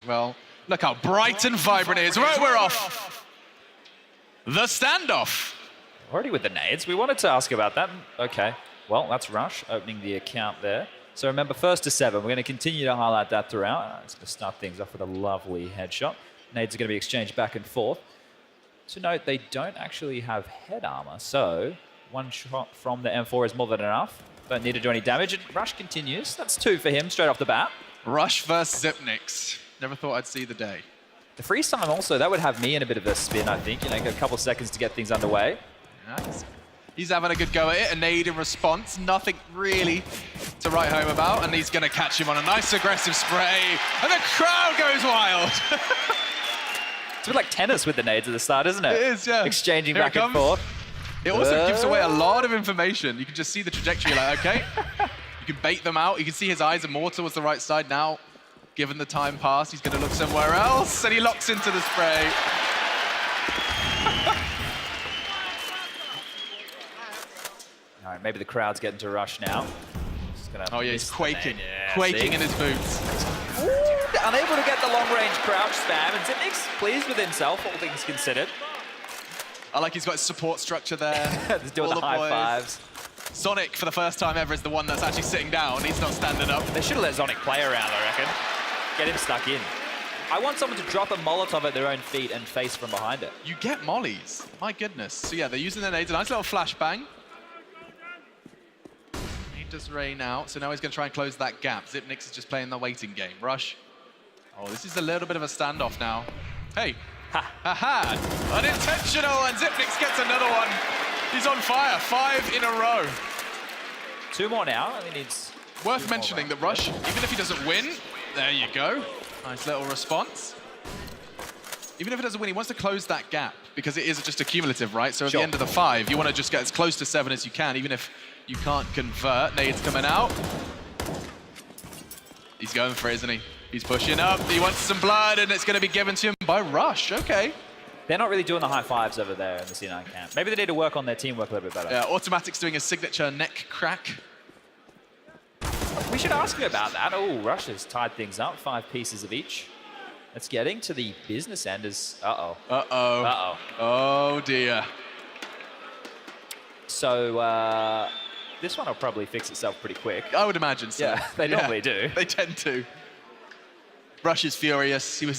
Well, look how bright and vibrant it is. Right, we're off. The standoff. Already with the nades. We wanted to ask about that. Okay. Well, that's Rush opening the account there. So remember, 1st to 7. We're going to continue to highlight that throughout. It's going to start things off with a lovely headshot. Nades are going to be exchanged back and forth. To note, they don't actually have head armor, so one shot from the M4 is more than enough. Don't need to do any damage, and Rush continues. That's 2 for him straight off the bat. Rush versus Zipnix. Never thought I'd see the day. The freeze time also, that would have me in a bit of a spin, I think. You know, get a couple seconds to get things underway. Nice. He's having a good go at it. A nade in response. Nothing really to write home about. And he's going to catch him on a nice aggressive spray. And the crowd goes wild. It's a bit like tennis with the nades at the start, isn't it? It is, yeah. Exchanging back and forth. It also gives away a lot of information. You can just see the trajectory, like, okay. You can bait them out. You can see his eyes are more towards the right side now. Given the time pass, he's going to look somewhere else. And he locks into the spray. All right, maybe the crowd's getting to Rush now. Oh yeah, he's quaking. Yeah, quaking in his boots. Ooh, unable to get the long-range crouch spam, and Zipnix pleased with himself, all things considered. I like he's got his support structure there. He's doing the high fives. Sonic, for the first time ever, is the one that's actually sitting down. He's not standing up. They should have let Sonic play around, I reckon. Get him stuck in. I want someone to drop a Molotov at their own feet and face from behind it. You get mollies. My goodness. So yeah, they're using their nades. A nice little flashbang. He does rain out, so now he's going to try and close that gap. Zipnix is just playing the waiting game. Rush. Oh, this is a little bit of a standoff now. Hey. Ha. Ha. Unintentional, and Zipnix gets another one. He's on fire. 5 in a row. 2 more now. I mean, it's worth mentioning that Rush, even if he doesn't win, there you go. Nice little response. Even if he doesn't win, he wants to close that gap because it is just a cumulative, right? So at the end of the 5, you want to just get as close to 7 as you can, even if you can't convert. Nade's coming out. He's going for it, isn't he? He's pushing up. He wants some blood, and it's going to be given to him by Rush. Okay. They're not really doing the high fives over there in the C9 camp. Maybe they need to work on their teamwork a little bit better. Yeah, Automatic's doing a signature neck crack. We should ask him about that. Oh, Rush has tied things up. 5 pieces of each. It's getting to the business end as... Uh-oh. Uh-oh. Uh-oh. Oh, dear. So, this one will probably fix itself pretty quick. I would imagine so. Yeah, they normally do. They tend to. Rush is furious. He was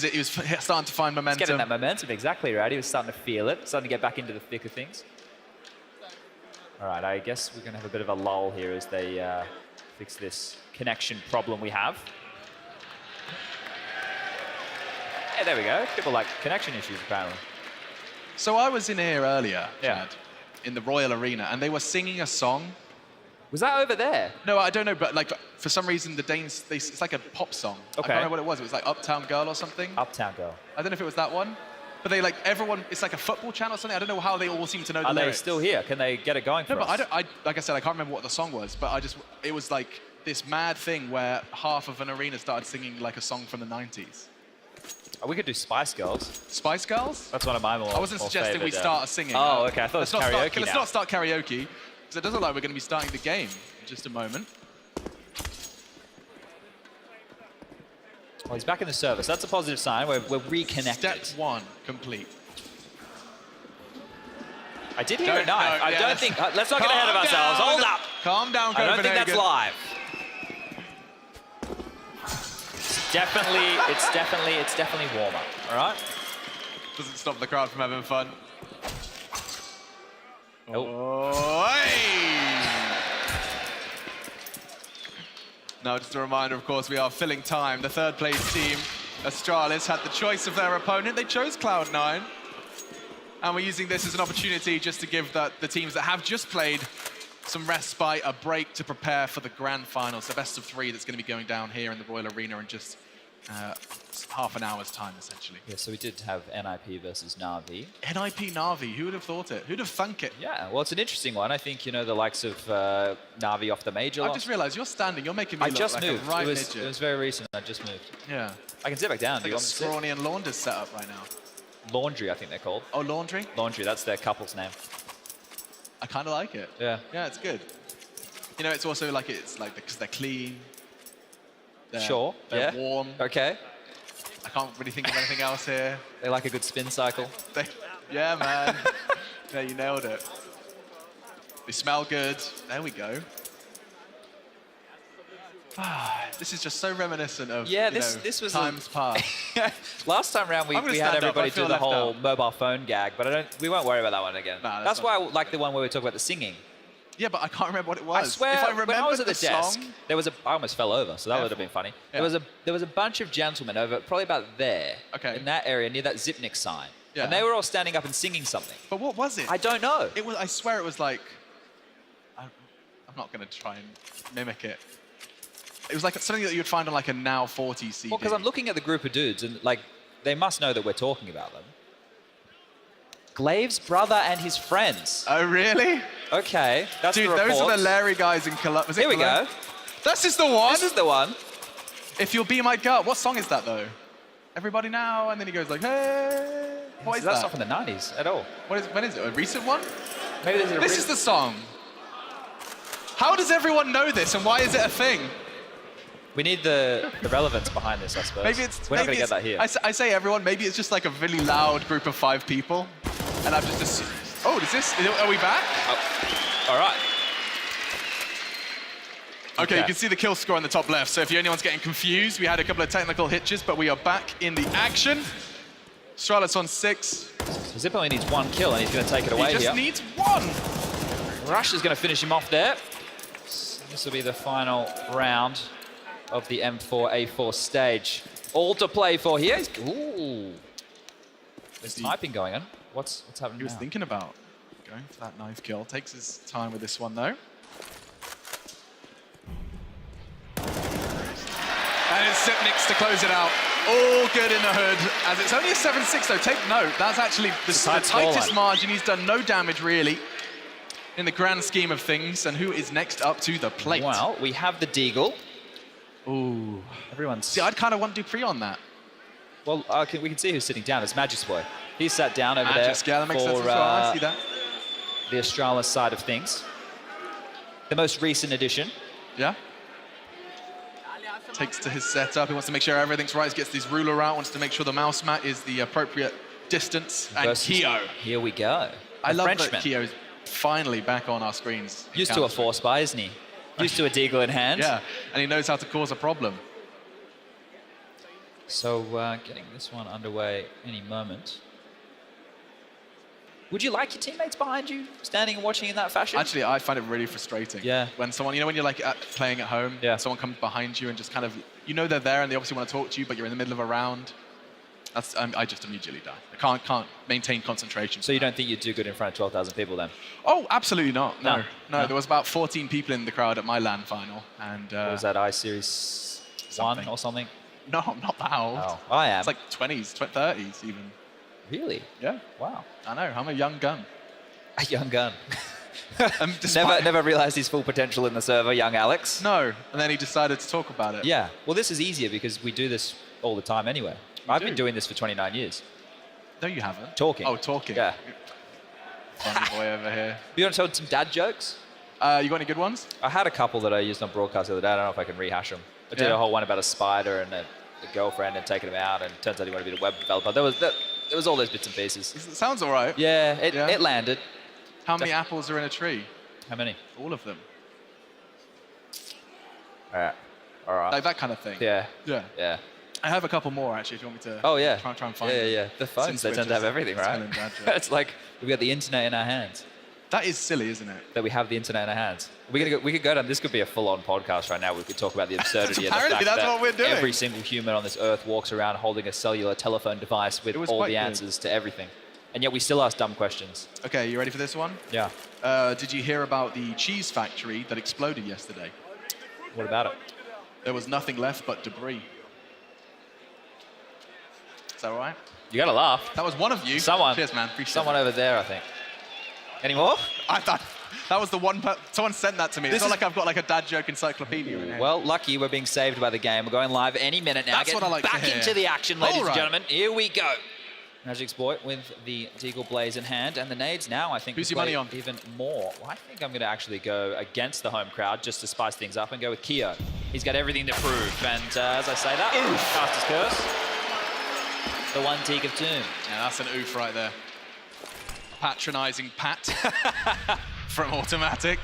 starting to find momentum. He's getting that momentum, exactly right. He was starting to feel it, starting to get back into the thick of things. All right, I guess we're going to have a bit of a lull here as they fix this connection problem we have. Yeah, there we go. People like connection issues, apparently. So I was in here earlier, Chad, in the Royal Arena, and they were singing a song. Was that over there? No, I don't know, but like for some reason the Danes, it's like a pop song. Okay. I can't remember what it was. It was like Uptown Girl or something. Uptown Girl. I don't know if it was that one, but they like everyone. It's like a football channel or something. I don't know how they all seem to know the lyrics. Are they still here? Can they get it going for us? No, but like I said, I can't remember what the song was, but it was like this mad thing where half of an arena started singing like a song from the 90s. Oh, we could do Spice Girls. Spice Girls? That's one of my more I wasn't suggesting we start a singing. Oh, okay. I thought it was karaoke. Let's not start karaoke, because it doesn't look like we're going to be starting the game in just a moment. Well, he's back in the service. That's a positive sign. We're reconnected. Step 1 complete. I did hear a knife. I don't think... let's not get ahead of ourselves. Hold up. Calm down, Copenhagen. I don't think that's live. It's definitely warm up, all right? Doesn't stop the crowd from having fun. Oh. Hey! Now, just a reminder, of course, we are filling time. The 3rd place team, Astralis, had the choice of their opponent. They chose Cloud9. And we're using this as an opportunity just to give the teams that have just played some respite, a break to prepare for the grand finals, the best of 3 that's going to be going down here in the Royal Arena in just half an hour's time, essentially. Yeah, so we did have NIP versus Na'Vi. NIP Na'Vi, who would have thought it? Who'd have thunk it? Yeah, well, it's an interesting one. I think, you know, the likes of Na'Vi off the major. I just realized you're standing, you're making me look like a right midget. It was very recent, I just moved. Yeah. I can sit back down. It's like a scrawny and Launders setup right now. Laundry, I think they're called. Oh, Laundry? Laundry, that's their couple's name. I kind of like it. Yeah. Yeah, it's good. You know, it's also like, because they're clean. They're Sure. They're warm. Okay. I can't really think of anything else here. They like a good spin cycle. Yeah, man. Yeah, you nailed it. They smell good. There we go. This is just so reminiscent of this was times past. Last time round we had everybody do the whole mobile phone gag, but we won't worry about that one again. Nah, that's why I like the one where we talk about the singing. Yeah, but I can't remember what it was. I swear, if I remember when I was at the desk, song, there was I almost fell over, so that would have been funny. Yeah. There was a bunch of gentlemen over, probably about there, Okay. in that area near that Zipnik sign, Yeah. and they were all standing up and singing something. But what was it? I don't know. It was. I swear it was like. I'm not going to try and mimic it. It was like something that you'd find on like a Now 40 CD. Well, because I'm looking at the group of dudes, and like they must know that we're talking about them. Glave's brother and his friends. Oh, really? Okay, that's Dude, the reports. those are the Larry guys in Cologne. Here we go. This is the one. This is the one. If You'll Be My Girl. What song is that, though? Everybody Now, and then he goes like, hey. What is that? That's not from the 90s at all. When is it? A recent one? Maybe there's a This is the song. How does everyone know this, and why is it a thing? We need the relevance behind this, I suppose. Maybe it's. We're not maybe going to get that here. I say everyone. Maybe it's just like a really loud group of 5 people, and I've just assumed. Oh, are we back? Oh. All right. Okay, you can see the kill score on the top left. So if anyone's getting confused, we had a couple of technical hitches, but we are back in the action. Astralis on 6. So Zip only needs 1 kill, and he's going to take it away He just here. needs 1. Rush is going to finish him off there. This will be the final round of the M4A4 stage. All to play for here. Ooh. There's typing going on. What's happening He was now? thinking about going for that knife kill. Takes his time with this one, though. And it's Sipniks to close it out. All good in the hood. As it's only a 7-6, though. Take note. That's actually the tightest margin. He's done no damage, really, in the grand scheme of things. And who is next up to the plate? Well, we have the Deagle. Ooh. Everyone's... See, I'd kind of want Dupree on that. Well, we can see who's sitting down. It's Magic's boy. He's sat down over Magic's, there yeah, that makes sense for as well. I see that. the Astralis side of things. The most recent addition. Yeah. Takes to his setup. He wants to make sure everything's right. He gets his ruler out. Wants to make sure the mouse mat is the appropriate distance. And Keo. Here we go. I love Frenchman. that Keo's finally back on our screens. Used to a force buy, isn't he? Used to a Deagle in hand. Yeah, and he knows how to cause a problem. So getting this one underway any moment. Would you like your teammates behind you, standing and watching in that fashion? Actually, I find it really frustrating. Yeah. When someone, when you're like playing at home, yeah. Someone comes behind you and just kind of, they're there and they obviously want to talk to you, but you're in the middle of a round. I just immediately die. I can't maintain concentration. So you don't think you'd do good in front of 12,000 people then? Oh, absolutely not. No. No. There was about 14 people in the crowd at my LAN final, and what was that, I-Series 1 or something? No, I'm not that old. Oh, I am. It's like 20s, 30s even. Really? Yeah. Wow. I know. I'm a young gun. A young gun. Despite... never realized his full potential in the server, young Alex. No, and then he decided to talk about it. Yeah. Well, this is easier because we do this all the time anyway. I've been doing this for 29 years. No, you haven't. Talking. Oh, talking. Yeah. Funny boy over here. You want to tell some dad jokes? You got any good ones? I had a couple that I used on broadcast the other day. I don't know if I can rehash them. I did a whole one about a spider and a girlfriend and taking him out, and it turns out he wanted to be a web developer. There was all those bits and pieces. It sounds all right. Yeah, it landed. How many apples are in a tree? How many? All of them. All right. Like that kind of thing. Yeah. Yeah. Yeah. I have a couple more, actually, if you want me to try and find them. Yeah. The phones, they tend to have everything, right? It's like we've got the internet in our hands. That is silly, isn't it? That we have the internet in our hands. We could go down, this could be a full-on podcast right now. We could talk about the absurdity of the fact that's what we're doing. Every single human on this earth walks around holding a cellular telephone device with all the answers to everything. And yet we still ask dumb questions. Okay, you ready for this one? Yeah. Did you hear about the cheese factory that exploded yesterday? What about it? There was nothing left but debris. Is that all right? You gotta laugh. That was one of you. Someone. Cheers, man. Appreciate Someone that. over there, I think. Any more? I thought that was the one. Someone sent that to me. It's not like I've got like a dad joke encyclopedia in here. Well, lucky we're being saved by the game. We're going live any minute now. That's what I like to back hear. into the action, ladies All and right. gentlemen. Here we go. Magic's boy with the Deagle Blaze in hand, and the nades now, I think, who's your money on? Even more. Well, I think I'm going to actually go against the home crowd just to spice things up and go with Keo. He's got everything to prove, and as I say that, cast his curse. The one Teak of Doom. Yeah, that's an oof right there. Patronising Pat from Automatic.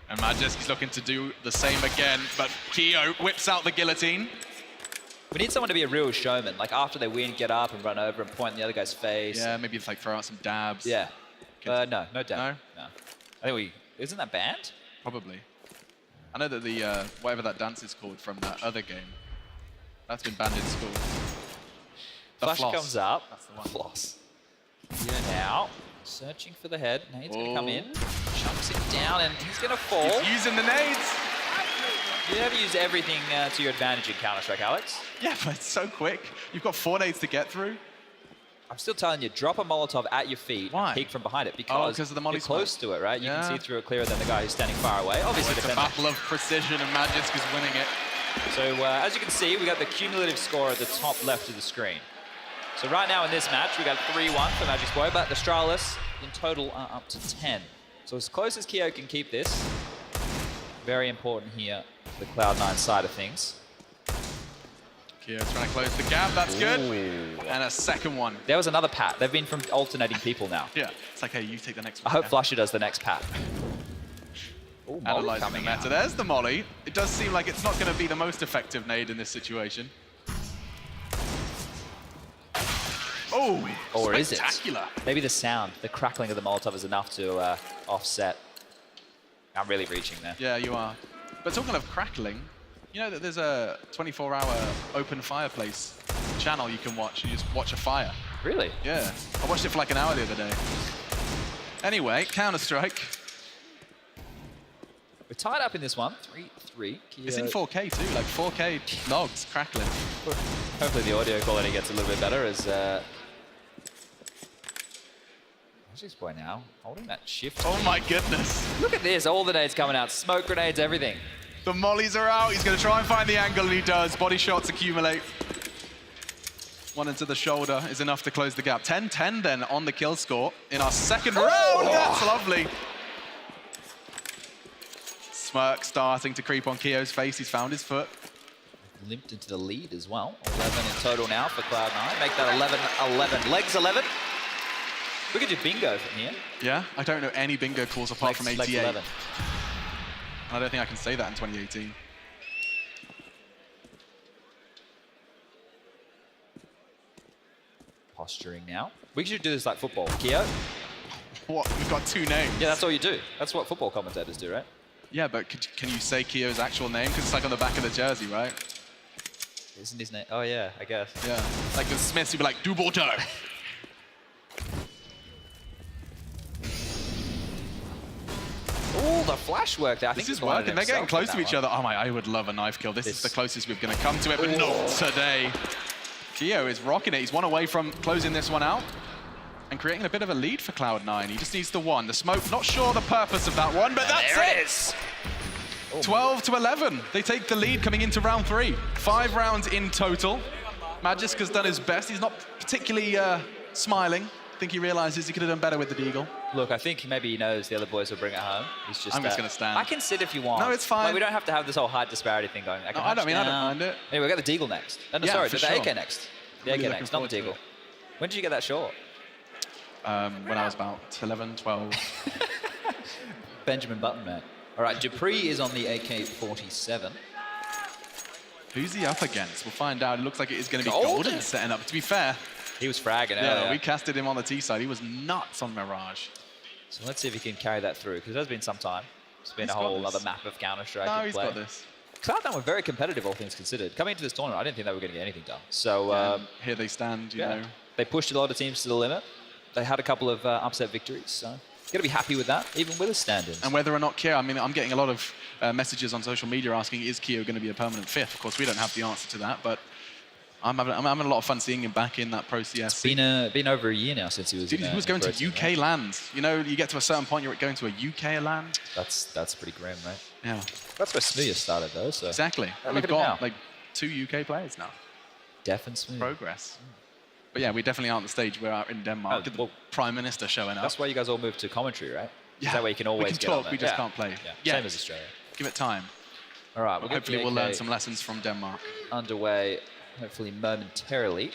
And Majeski's looking to do the same again, but Keo whips out the guillotine. We need someone to be a real showman. Like after they win, get up and run over and point in the other guy's face. Yeah, maybe it's like throw out some dabs. Yeah. No dab. No? No. I think isn't that banned? Probably. I know that the, whatever that dance is called from that other game, that's been banned in school. The Flash floss. comes up. That's the one. Floss. Yeah, now, searching for the head. Nade's going to come in, chunks it down, and he's going to fall. He's using the nades. You never use everything to your advantage in Counter-Strike, Alex. Yeah, but it's so quick. You've got 4 nades to get through. I'm still telling you, drop a Molotov at your feet Why? and peek from behind it because of the molly you're close smoke. to it, right? You Yeah. can see through it clearer than the guy who's standing far away. Obviously, It's a defender. battle of precision, and Magisk is winning it. So as you can see, we got the cumulative score at the top left of the screen. So right now in this match, we got 3-1 for Magic's Boy, but the Astralis in total are up to 10. So as close as Keo can keep this, very important here, the Cloud9 side of things. Keo trying to close the gap, that's good. And a second one. There was another pat. They've been from alternating people now. Yeah, it's like, hey, you take the next I one. hope Flusher does the next pat. Ooh, molly Analyzing the coming meta. out. There's the molly. It does seem like it's not going to be the most effective nade in this situation. Oh, Or is it? spectacular. Maybe the sound, the crackling of the Molotov is enough to offset. I'm really reaching there. Yeah, you are. But talking of crackling, you know that there's a 24-hour open fireplace channel you can watch. You just watch a fire. Really? Yeah. I watched it for like an hour the other day. Anyway, Counter-Strike. We're tied up in this one, 3-3. It's in 4K too, like 4K logs crackling. Hopefully the audio quality gets a little bit better as Magic's Boy now holding that shift. Oh my goodness. Look at this, all the nades coming out, smoke grenades, everything. The mollies are out. He's going to try and find the angle, and he does. Body shots accumulate. One into the shoulder is enough to close the gap. 10-10 then on the kill score in our second round. That's lovely. Smirk starting to creep on Keo's face. He's found his foot. Limped into the lead as well. 11 in total now for Cloud9. Make that 11-11. Legs 11. We could do bingo from here. Yeah, I don't know any bingo calls apart from Legs 88. 11. I don't think I can say that in 2018. Posturing now. We should do this like football. Keo? What? We've got 2 names. Yeah, that's all you do. That's what football commentators do, right? Yeah, but can you say Keo's actual name? Because it's like on the back of the jersey, right? Isn't his name? Oh, yeah, I guess. Yeah. Like the Smiths, you'd be like, Dubourdeau. Oh, the flash work there. I This think is working. They're getting close to each other. other. Oh my, I would love a knife kill. This is the closest we're going to come to it, but not today. Keo is rocking it. He's one away from closing this one out and creating a bit of a lead for Cloud9. He just needs the one. The smoke, not sure the purpose of that one, but that's There it. it is. 12-11. They take the lead coming into round 3. 5 rounds in total. Magisk has done his best. He's not particularly smiling. I think he realizes he could have done better with the deagle. Look, I think maybe he knows the other boys will bring it home. He's just. I'm just gonna stand. I can sit if you want. No, it's fine. Like, we don't have to have this whole height disparity thing going. I don't mind it. Anyway, we got the deagle next. Oh, no, Yeah, sorry, for the sure. AK next. The Really AK looking next, not the forward to deagle. it. When did you get that short? When I was about 11, 12. Benjamin Button, man. All right, Dupree is on the AK-47. Who's he up against? We'll find out. It looks like it is going to be Golden. Golden setting up. To be fair, He was fragging yeah, earlier. we casted him on the T side. He was nuts on Mirage. So let's see if he can carry that through, because there's been some time. It's been He's a got whole this. other map of Counter-Strike No, to he's play. got this. Cloud9 were very competitive, all things considered. Coming into this tournament, I didn't think they were going to get anything done. So Here they stand, you know. they pushed a lot of teams to the limit. They had a couple of upset victories, so got to be happy with that, even with a stand-in. And whether or not Keo, I mean, I'm getting a lot of messages on social media asking, is Keo going to be a permanent 5th? Of course, we don't have the answer to that, but I'm having a lot of fun seeing him back in that Pro CS. Been over a year now since he was. Dude, he was going to UK lands. You know, you get to a certain point, you're going to a UK land. That's pretty grim, right? Yeah, That's where Smooth started though. So exactly. Look We've at him got now. like 2 UK players now. Def and Smooth. Progress. But yeah, we definitely aren't the stage we're out in Denmark. Oh, The well, Prime Minister showing up. That's why you guys all moved to commentary, right? Yeah, That way you can always we can get on talk, there. we just Yeah. can't play. Yeah. Yeah. Same as Australia. Give it time. All right, we'll Hopefully get we'll the learn AK some lessons from Denmark. underway, hopefully momentarily.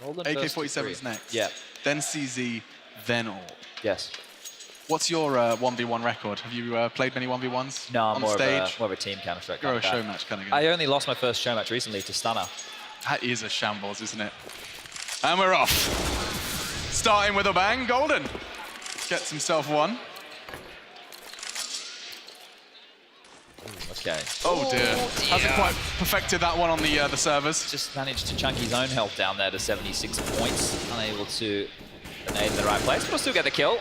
Golden AK-47's next. Yeah. Then CZ, then all. Yes. What's your 1v1 record? Have you played many 1v1s No, I'm on more stage? of a team Counter-Strike. You're a show match kind of guy. I only lost my first show match recently to Stunner. That is a shambles, isn't it? And we're off. Starting with a bang, Golden gets himself one. Okay. Oh dear. Hasn't quite perfected that one on the servers. Just managed to chunk his own health down there to 76 points. Unable to grenade in the right place, but will still get the kill.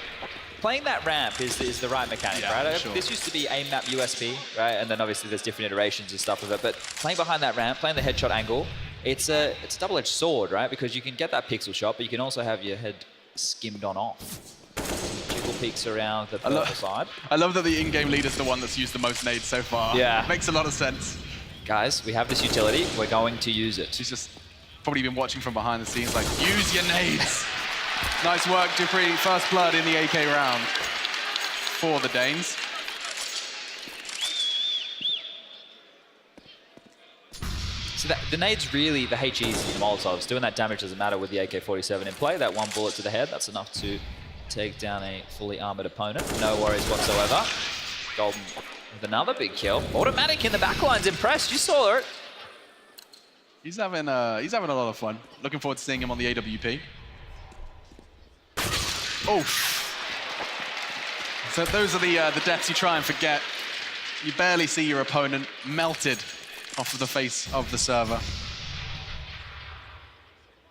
Playing that ramp is the right mechanic, Yeah, right? sure. This used to be aim map USP, right? And then obviously there's different iterations and stuff of it. But playing behind that ramp, playing the headshot angle, it's a double-edged sword, right? Because you can get that pixel shot, but you can also have your head skimmed on off. Jiggle peeks around the purple side. I love that the in-game leader's the one that's used the most nades so far. Yeah. Makes a lot of sense. Guys, we have this utility. We're going to use it. She's just probably been watching from behind the scenes like, use your nades. Nice work, Dupree. First blood in the AK round for the Danes. So the nades really, the HEs and the Molotovs, doing that damage doesn't matter with the AK-47 in play. That one bullet to the head, that's enough to take down a fully armored opponent. No worries whatsoever. Golden with another big kill. Automatic in the backline's impressed. You saw it. He's having a lot of fun. Looking forward to seeing him on the AWP. Oh. So those are the deaths you try and forget. You barely see your opponent melted off of the face of the server.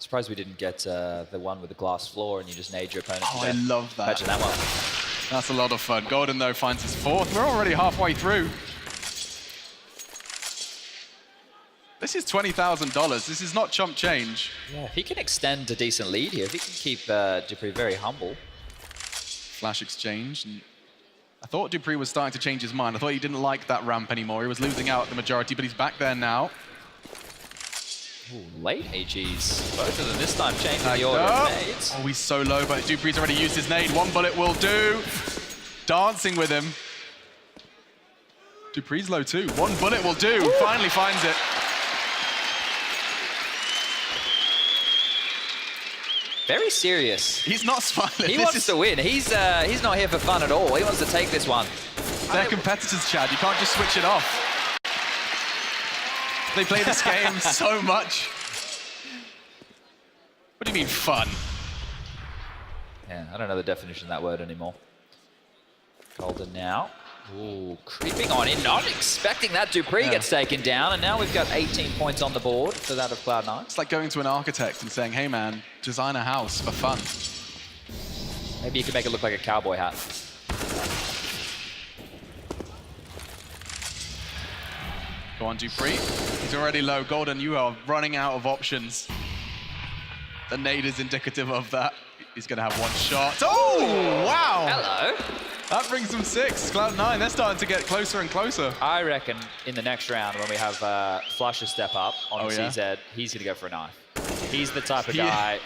Surprised we didn't get the one with the glass floor and you just nade your opponent to Oh, I death. love that. Imagine that one. That's a lot of fun. Golden, though, finds his fourth. We're already halfway through. This is $20,000. This is not chump change. Yeah, if he can extend a decent lead here, if he can keep Dupree very humble. Flash exchange. And I thought Dupree was starting to change his mind. I thought he didn't like that ramp anymore. He was losing out the majority, but he's back there now. Ooh, late HEs. Both of them this time changing the order of nades. Oh, he's so low, but Dupree's already used his nade. One bullet will do. Dancing with him. Dupree's low too. One bullet will do. Ooh. Finally finds it. Very serious. He's not smiling. He wants to win. He's not here for fun at all. He wants to take this one. They're competitors, Chad. You can't just switch it off. They play this game so much. What do you mean, fun? Yeah, I don't know the definition of that word anymore. Golden now. Ooh, creeping on in, not expecting that. Dupree gets taken down, and now we've got 18 points on the board for that of Cloud9. It's like going to an architect and saying, hey man, design a house for fun. Maybe you could make it look like a cowboy hat. Go on, Dupree. He's already low. Golden, you are running out of options. The nade is indicative of that. He's going to have one shot. Oh, wow. Hello. That brings them 6. Cloud9, they're starting to get closer and closer. I reckon in the next round when we have Flusher step up on CZ, he's going to go for a knife. He's the type of guy.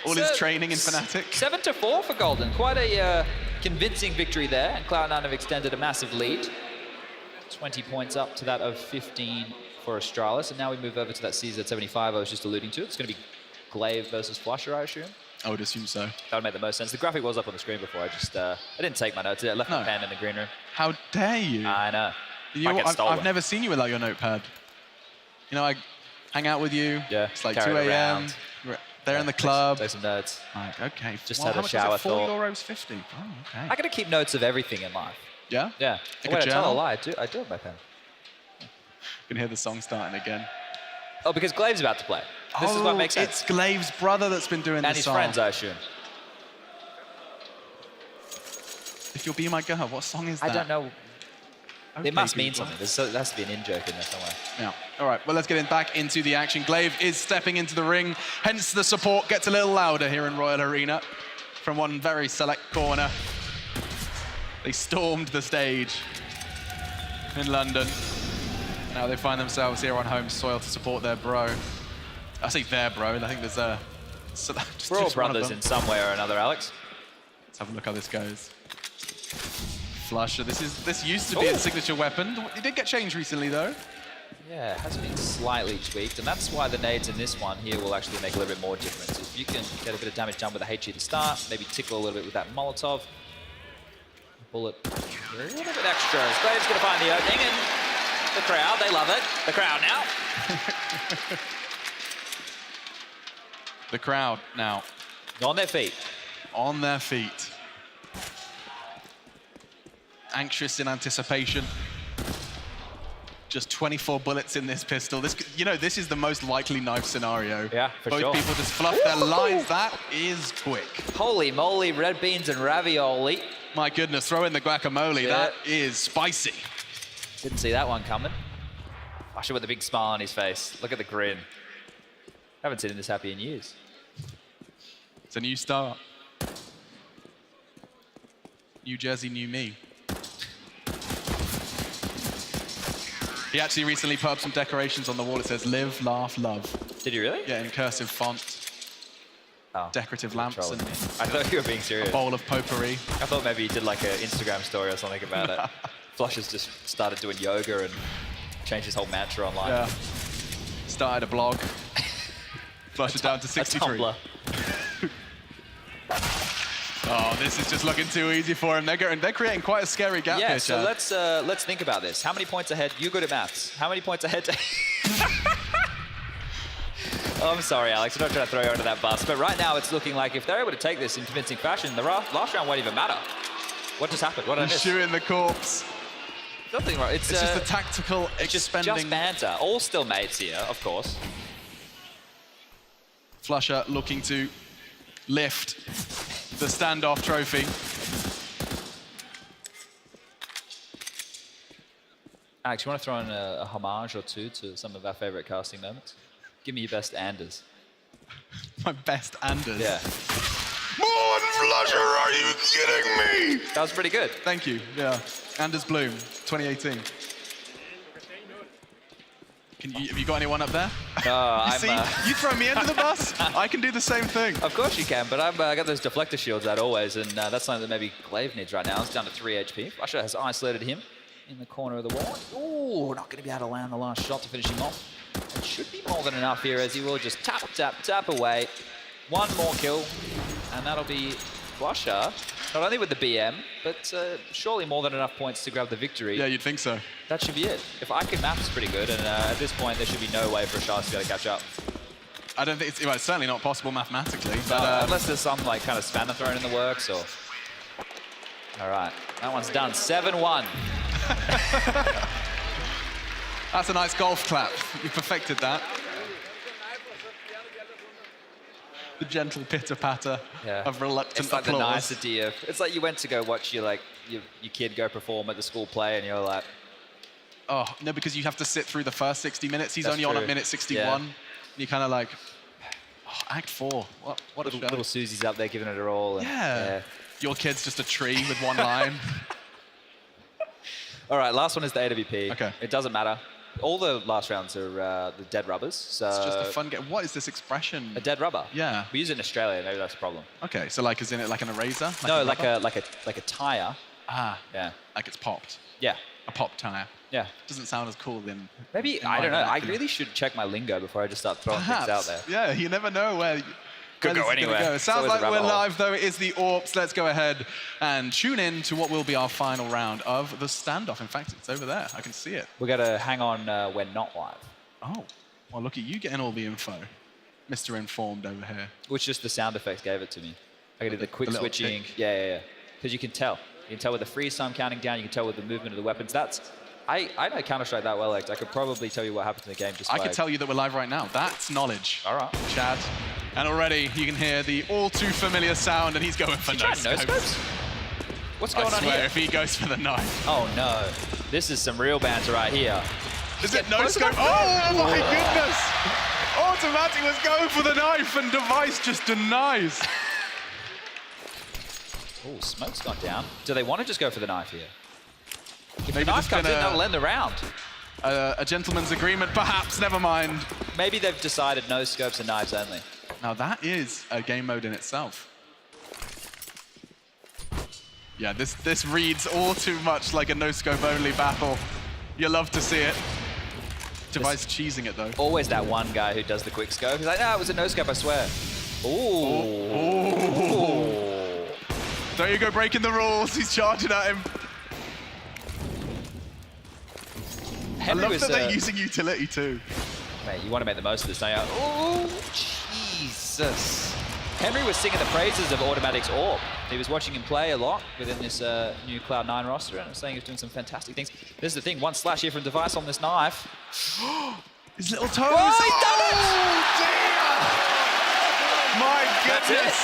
All his training in Fnatic. 7-4 for Golden. Quite a convincing victory there. And Cloud9 have extended a massive lead. 20 points up to that of 15 for Astralis. And now we move over to that CZ75 I was just alluding to. It's going to be Glaive versus Flusher, I assume. I would assume so. That would make the most sense. The graphic was up on the screen before. I didn't take my notes. I left my pen in the green room. How dare you? I know. I've never seen you without your notepad. You know, I hang out with you. Yeah. It's like 2 a.m. They're in the club. Take some notes. Like, okay. Just had a shower thought. €4.50. Oh, okay. I got to keep notes of everything in life. Yeah? Yeah. Like I tell a lie. I do have my pen. You can hear the song starting again. Oh, because Glaive's about to play. This is what makes sense. It's Glaive's brother that's been doing and the song. And his friends, I assume. If You'll Be My Girl, what song is that? I don't know. Okay, it must mean something. There has to be an in-joke in there somewhere. Yeah. All right, well, let's get back into the action. Glaive is stepping into the ring, hence the support gets a little louder here in Royal Arena from one very select corner. They stormed the stage in London. Now they find themselves here on home soil to support their bro. I say their bro, I think there's a... We're all brothers in some way or another, Alex. Let's have a look how this goes. Flusher, this used to be a signature weapon. It did get changed recently, though. Yeah, it has been slightly tweaked, and that's why the nades in this one here will actually make a little bit more difference. If you can get a bit of damage done with the HE to start, maybe tickle a little bit with that Molotov, bullet a little bit extra. Glade's going to find the opening, and the crowd, they love it. The crowd now. The crowd now. On their feet. On their feet. Anxious in anticipation. Just 24 bullets in this pistol. This, you know, this is the most likely knife scenario. Yeah, for Both sure. people just fluff their lines. That is quick. Holy moly, red beans and ravioli. My goodness, throw in the guacamole. Yeah. That is spicy. Didn't see that one coming. Usher with a big smile on his face. Look at the grin. Haven't seen him this happy in years. It's a new start. New Jersey, new me. He actually recently put up some decorations on the wall. It says, live, laugh, love. Did you really? Yeah, in cursive font. Oh, Decorative lamps and I thought you were being serious. a bowl of potpourri. I thought maybe you did like an Instagram story or something about it. Flush has just started doing yoga and changed his whole mantra online. Yeah. Started a blog. Flushed it down to 63. A Tumblr. Oh, this is just looking too easy for him. They're creating quite a scary gap Yeah, here, so Chad. let's think about this. How many points ahead? You're good at maths. How many points ahead? Oh, I'm sorry, Alex. I'm not trying to throw you under that bus. But right now, it's looking like if they're able to take this in convincing fashion, the last round won't even matter. What just happened? What did I miss? Shooting the corpse. Something right. It's just a tactical expending. Just banter. All still mates here, of course. Flusher looking to lift the standoff trophy. Alex, you want to throw in a homage or two to some of our favorite casting moments? Give me your best Anders. My best Anders. Yeah. Morn Flusher, are you kidding me? That was pretty good. Thank you. Yeah. Anders Bloom, 2018. Have you got anyone up there? No, See, you throw me under the bus, I can do the same thing. Of course you can, but I got those deflector shields out always, and that's something that maybe Glaive needs right now. It's down to 3 HP. Flusher has isolated him in the corner of the wall. Ooh, not going to be able to land the last shot to finish him off. It should be more than enough here, as he will just tap, tap, tap away. One more kill, and that'll be Flusher. Not only with the BM, but surely more than enough points to grab the victory. Yeah, you'd think so. That should be it. If I could math, it's pretty good, and at this point, there should be no way for Astralis to be able to catch up. I don't think it's, well, it's certainly not possible mathematically, but unless there's some like kind of spanner thrown in the works, or... All right, that one's done. 7-1. that's a nice golf clap. You perfected that. The gentle pitter-patter of reluctant it's like applause. The nicety of... It's like you went to go watch your kid go perform at the school play, and you're like... Oh, no, because you have to sit through the first 60 minutes. He's That's only true. on at minute 61. Yeah. And you're kind of like, oh, Act 4. What a show. Little Susie's up there giving it her all. And, yeah. Your kid's just a tree with one line. All right, last one is the AWP. Okay. It doesn't matter. All the last rounds are the dead rubbers. So It's just a fun game. What is this expression? a dead rubber. Yeah. We use it in Australia. Maybe that's a problem. Okay, so like, is in it like an eraser? No, a like rubber? a tire. Ah, Yeah. like it's popped. Yeah. A pop tire. Yeah. Doesn't sound as cool then. Maybe, I don't know. I really should check my lingo before I just start throwing things out there. Yeah, you never know where Could this go is gonna anywhere. go. It It's sounds always a like we're rabbit hole. live, though. It is the AWPs. Let's go ahead and tune in to what will be our final round of the standoff. In fact, it's over there. I can see it. We're going to hang on when not live. Oh, well, look at you getting all the info. Mr. Informed over here. Which just the sound effects gave it to me. I did the quick little switching. tick. Yeah. Because you can tell. You can tell with the freeze time counting down. You can tell with the movement of the weapons. I know Counter-Strike that well, Alex. I could probably tell you what happened in the game just I could tell you that we're live right now. That's knowledge. All right. Chad. And already you can hear the all too familiar sound, and he's going for no scopes. What's going I on swear, here? if he goes for the knife. Oh no. This is some real banter right here. Is it no scope? Oh my goodness! Automatic was going for the knife, and Device just denies. Oh, smoke's gone down. Do they want to just go for the knife here? If Maybe the knife just comes in, gonna- that'll end the round. A gentleman's agreement, perhaps. Never mind. Maybe they've decided no scopes and knives only. Now that is a game mode in itself. Yeah, this reads all too much like a no-scope only battle. You love to see it. Device cheesing it though. Always that one guy who does the quick scope. He's like, no, it was a no scope, I swear. Ooh. There you go, breaking the rules. He's charging at him. I love that they're using utility too. Mate, you want to make the most of this, don't you? Oh, Jesus. Henry was singing the praises of Automatic's Orb. He was watching him play a lot within this new Cloud9 roster and was saying he was doing some fantastic things. This is the thing, one slash here from Device on this knife. His little toes. Oh, he's done it! Dear! My goodness.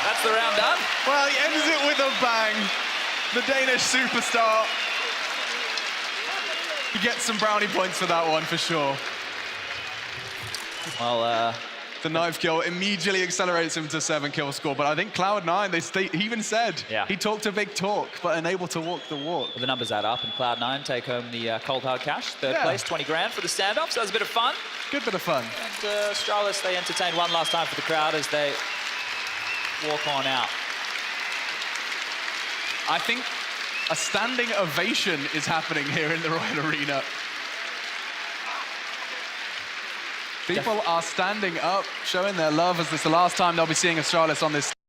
That's the round done. Well, he ends it with a bang. The Danish superstar. He gets some brownie points for that one, for sure. Well, the knife kill immediately accelerates him to 7 kill score, but I think Cloud9, he even said he talked a big talk, but unable to walk the walk. Well, the numbers add up, and Cloud9 take home the cold hard cash. Third place, 20 grand for the standoff, so that was a bit of fun. Good bit of fun. And Astralis, they entertain one last time for the crowd as they walk on out. I think a standing ovation is happening here in the Royal Arena. People are standing up, showing their love, as this is the last time they'll be seeing Astralis on this